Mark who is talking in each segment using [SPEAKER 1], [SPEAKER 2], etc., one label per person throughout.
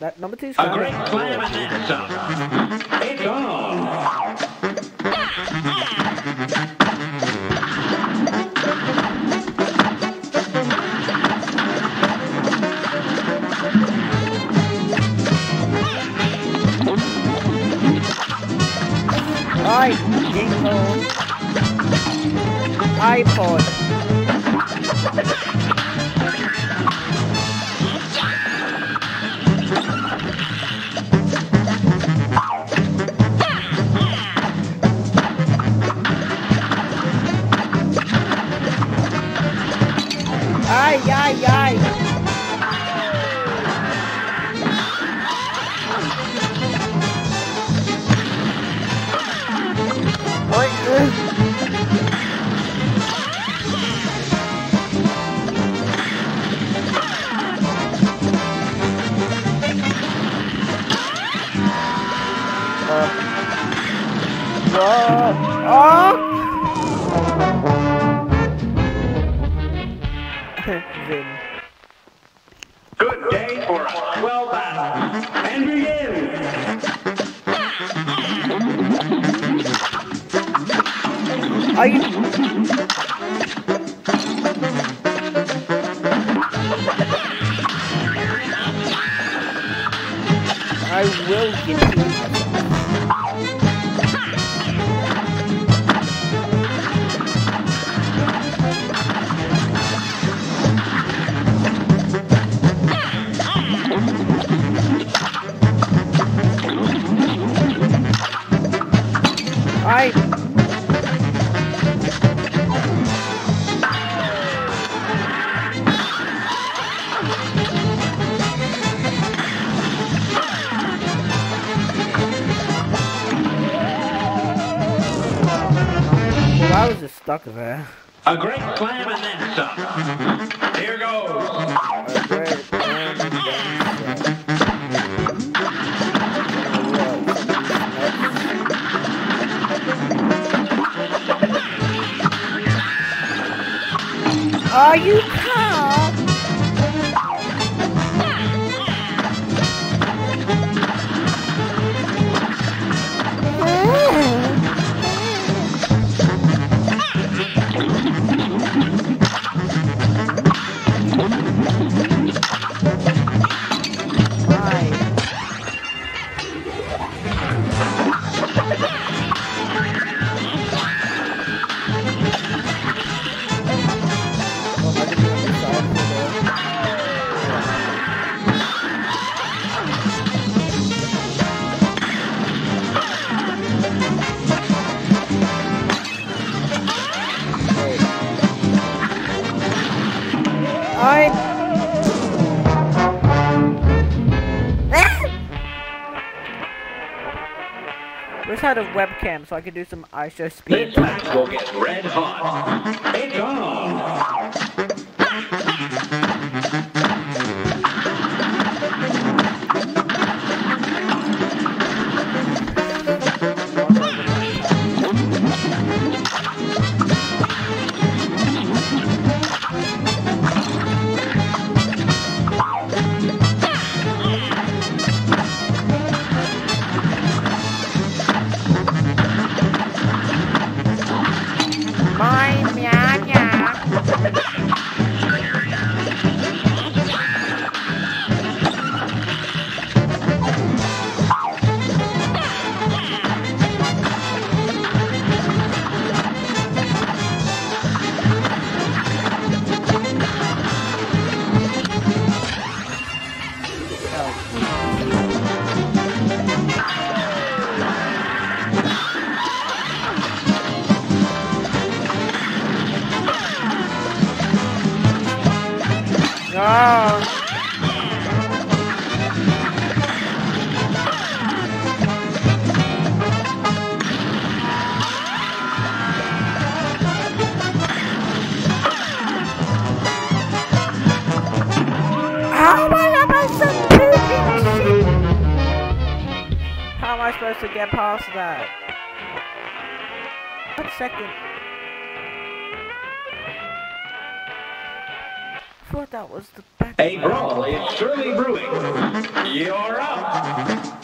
[SPEAKER 1] That number 2's
[SPEAKER 2] A great clam and then some. It's on.
[SPEAKER 1] iPod. Ay, ay, ay.
[SPEAKER 2] Good day for a 12 battle. And begin.
[SPEAKER 1] Are you? I will give you. I was just stuck there.
[SPEAKER 2] A great clam and then some. Here goes.
[SPEAKER 1] A great clam and then some. Are you calm? Wish I had a webcam so I could do some ISO speed.
[SPEAKER 2] This match will get red hot. It's on.
[SPEAKER 1] How am I supposed to get past that? 1 second. thought that was the back.
[SPEAKER 2] A brawl is surely brewing. You're up.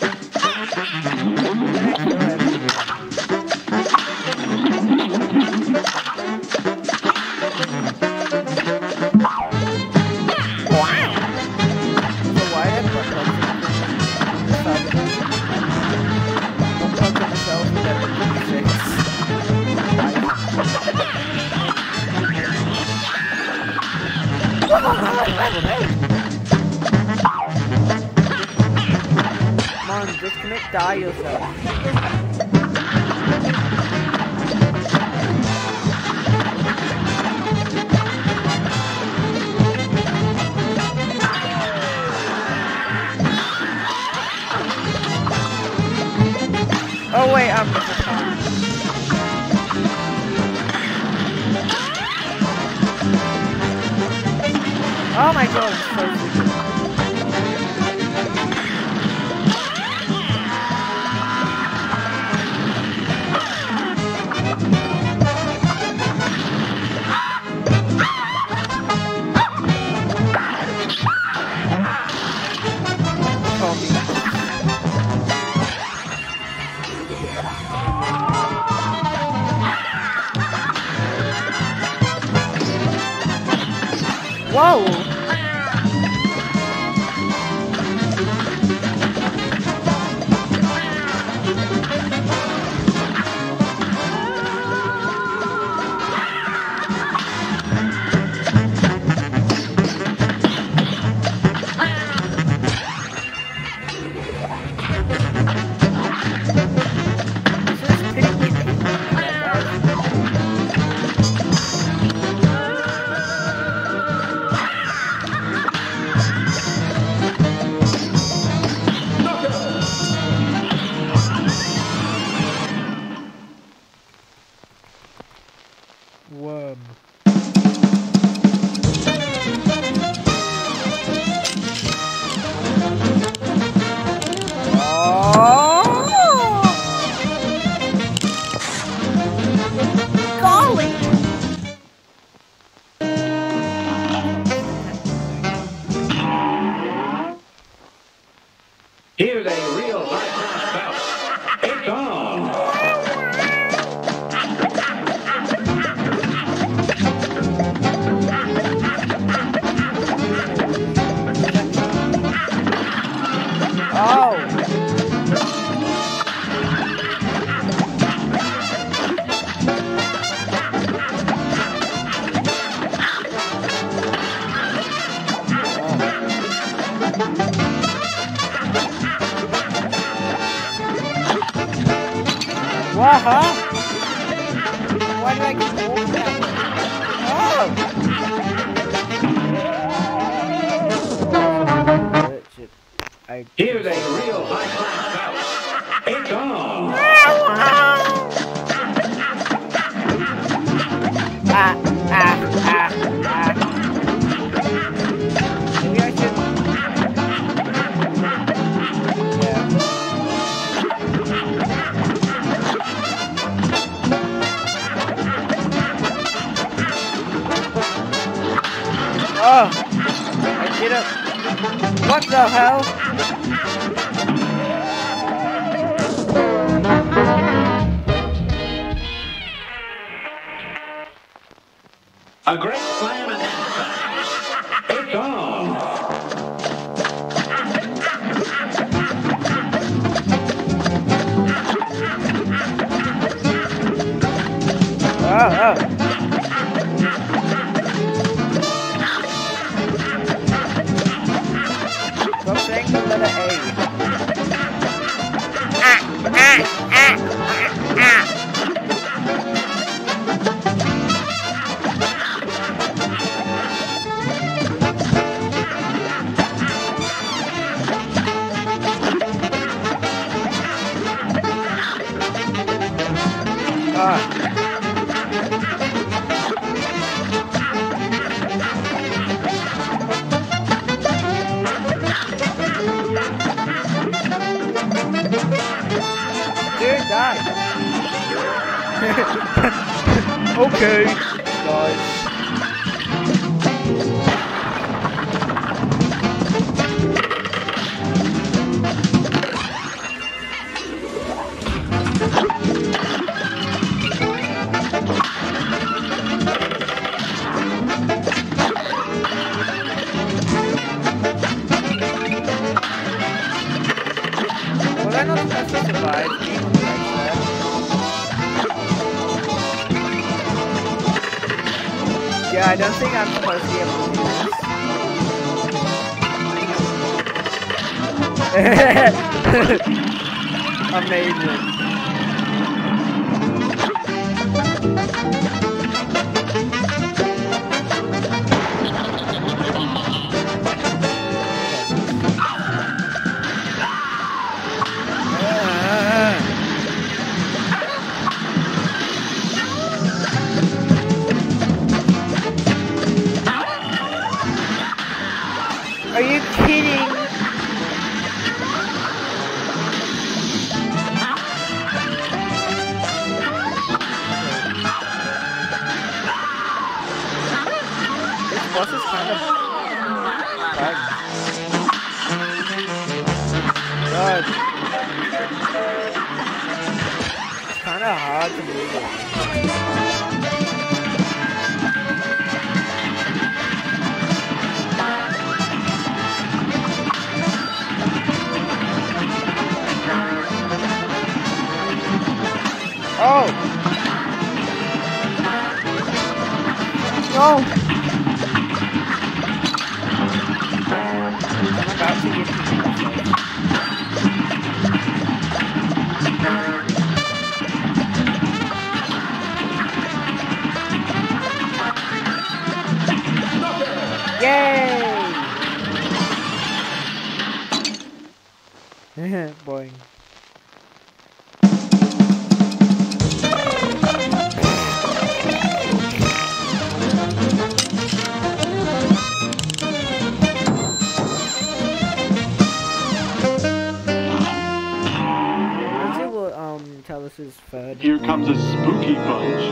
[SPEAKER 1] Come on, disconnect, die yourself. Oh wait, I'm missing time. Oh my god, I'm so stupid. Whoa! Worm. Golly!
[SPEAKER 2] Here's a real high-class bout. It's on.
[SPEAKER 1] Oh! What, huh? Why did I keep walking that way? Oh!
[SPEAKER 2] Here's a real high-class bout. It's on.
[SPEAKER 1] Maybe I should... Yeah. Oh! I did it! What the hell?
[SPEAKER 2] A great slam and it's on.
[SPEAKER 1] Oh. Stop saying the letter A. Dude, die. Okay, guys. think I'm supposed to be able to do this. Amazing. Are you kidding? This boss is kind of bugged. God. It's kind of hard to move it. Oh! No! I'm about to get Yay! Boing. Tell us his third.
[SPEAKER 2] Here comes a spooky bunch.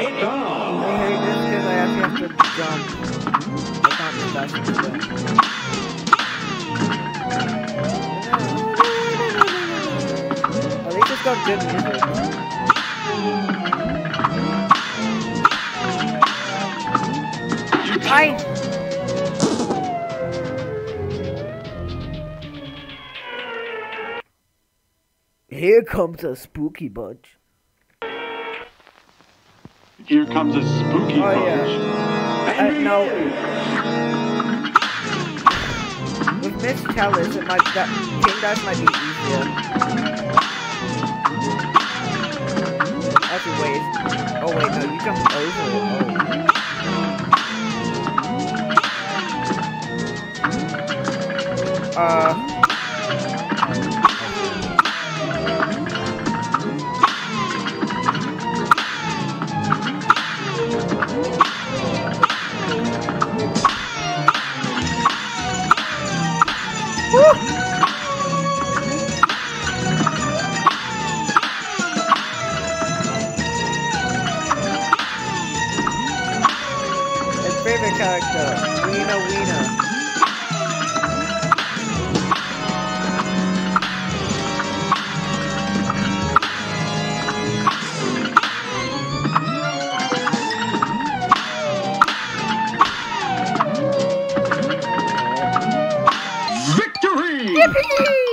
[SPEAKER 2] It's on!
[SPEAKER 1] I hate this because I actually have to jump. I can't do that. At least it's got good music. Here comes a spooky bunch.
[SPEAKER 2] Here comes a spooky bunch.
[SPEAKER 1] Yeah. No. With Miss Chalice, it might King Dive might be easier. Actually, wait. Oh wait, no, you jumped over it. Oh. His favorite character, Wiener.
[SPEAKER 2] Victory!
[SPEAKER 1] Yippee!